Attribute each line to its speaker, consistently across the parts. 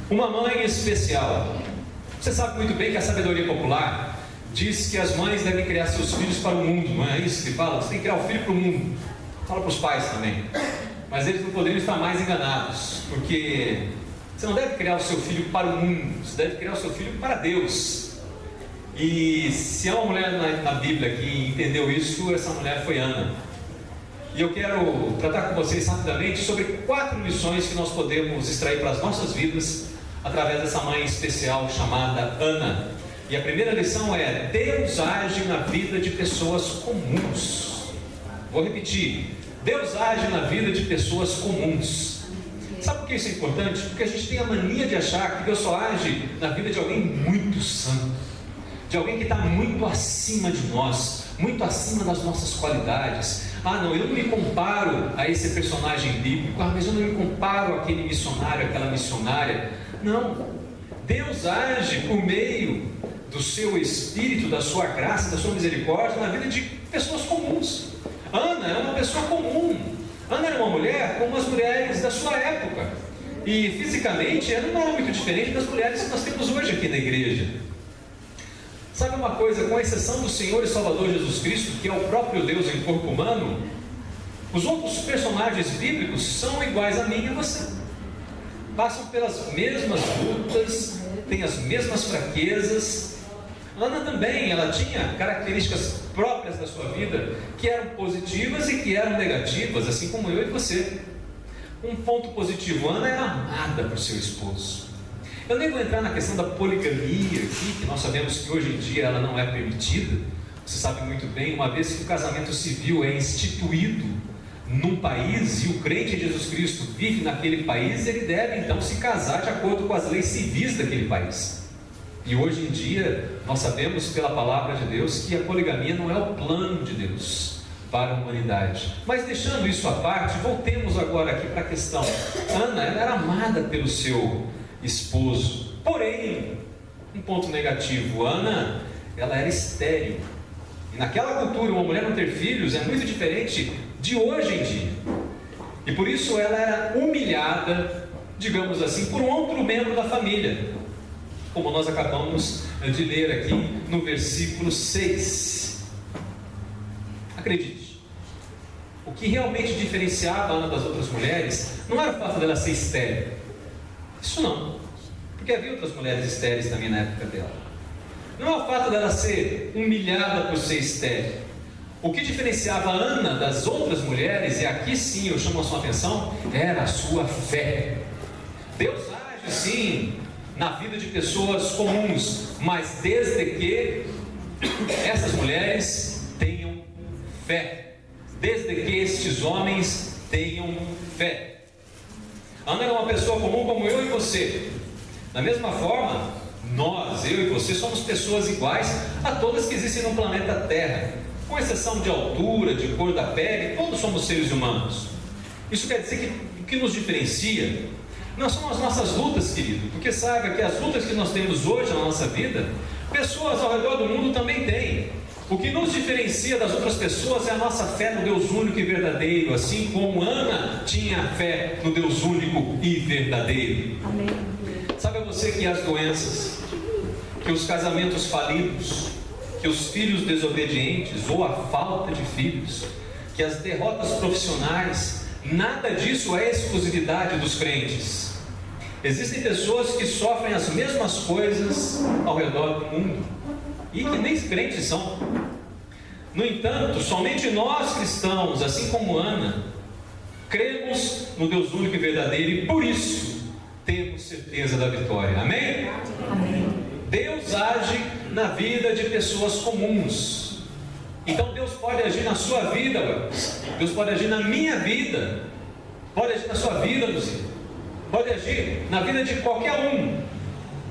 Speaker 1: Uma mãe especial. Você sabe muito bem que a sabedoria popular diz que as mães devem criar seus filhos para o mundo, não é isso que fala? Você tem que criar o filho para o mundo. Fala para os pais também. Mas eles não poderiam estar mais enganados, porque você não deve criar o seu filho para o mundo, você deve criar o seu filho para Deus. E se há uma mulher na Bíblia que entendeu isso, essa mulher foi Ana. E eu quero tratar com vocês rapidamente sobre 4 lições que nós podemos extrair para as nossas vidas através dessa mãe especial chamada Ana. E a primeira lição é: Deus age na vida de pessoas comuns. Vou repetir: Deus age na vida de pessoas comuns. Sabe por que isso é importante? Porque a gente tem a mania de achar que Deus só age na vida de alguém muito santo, de alguém que está muito acima de nós, muito acima das nossas qualidades. Ah, não, eu não me comparo a esse personagem bíblico, mas eu não me comparo àquele missionário, àquela missionária. Não, Deus age por meio do seu Espírito, da sua graça, da sua misericórdia na vida de pessoas comuns. Ana é uma pessoa comum. Ana era uma mulher como as mulheres da sua época, e fisicamente ela não era muito diferente das mulheres que nós temos hoje aqui na igreja. Sabe uma coisa, com exceção do Senhor e Salvador Jesus Cristo, que é o próprio Deus em corpo humano, os outros personagens bíblicos são iguais a mim e a você. Passam pelas mesmas lutas, têm as mesmas fraquezas. Ana também, ela tinha características próprias da sua vida, que eram positivas e que eram negativas, assim como eu e você. Um ponto positivo: Ana era amada por seu esposo. Eu nem vou entrar na questão da poligamia aqui, que nós sabemos que hoje em dia ela não é permitida. Você sabe muito bem, uma vez que o casamento civil é instituído num país e o crente em Jesus Cristo vive naquele país, ele deve então se casar de acordo com as leis civis daquele país. E hoje em dia nós sabemos pela palavra de Deus que a poligamia não é o plano de Deus para a humanidade. Mas deixando isso à parte, voltemos agora aqui para a questão. Ana, ela era amada pelo seu esposo, porém, um ponto negativo: Ana, ela era estéril. E naquela cultura, uma mulher não ter filhos é muito diferente de hoje em dia. E por isso ela era humilhada, digamos assim, por um outro membro da família, como nós acabamos de ler aqui no versículo 6. Acredite, o que realmente diferenciava a Ana das outras mulheres não era o fato dela ser estéril. Isso não, porque havia outras mulheres estéreis também na época dela. Não é o fato dela ser humilhada por ser estéril. O que diferenciava a Ana das outras mulheres, e aqui sim eu chamo a sua atenção, era a sua fé. Deus age sim na vida de pessoas comuns, mas desde que essas mulheres tenham fé, desde que estes homens tenham fé. Ana era uma pessoa comum como eu e você. Da mesma forma, nós, eu e você, somos pessoas iguais a todas que existem no planeta Terra, com exceção de altura, de cor da pele. Todos somos seres humanos. Isso quer dizer que o que nos diferencia não são as nossas lutas, querido, porque saiba que as lutas que nós temos hoje na nossa vida, pessoas ao redor do mundo também têm. O que nos diferencia das outras pessoas é a nossa fé no Deus único e verdadeiro, assim como Ana tinha fé no Deus único e verdadeiro.
Speaker 2: Amém.
Speaker 1: Sabe você que as doenças, que os casamentos falidos, que os filhos desobedientes ou a falta de filhos, que as derrotas profissionais, nada disso é exclusividade dos crentes. Existem pessoas que sofrem as mesmas coisas ao redor do mundo e que nem crentes são. No entanto, somente nós cristãos, assim como Ana, cremos no Deus único e verdadeiro e por isso temos certeza da vitória. Amém?
Speaker 2: Amém.
Speaker 1: Deus age na vida de pessoas comuns. Então Deus pode agir na sua vida, Deus pode agir na minha vida, pode agir na sua vida, Luzia, pode agir na vida de qualquer um,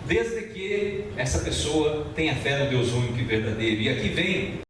Speaker 1: desde que essa pessoa tenha fé no Deus único e verdadeiro. E aqui vem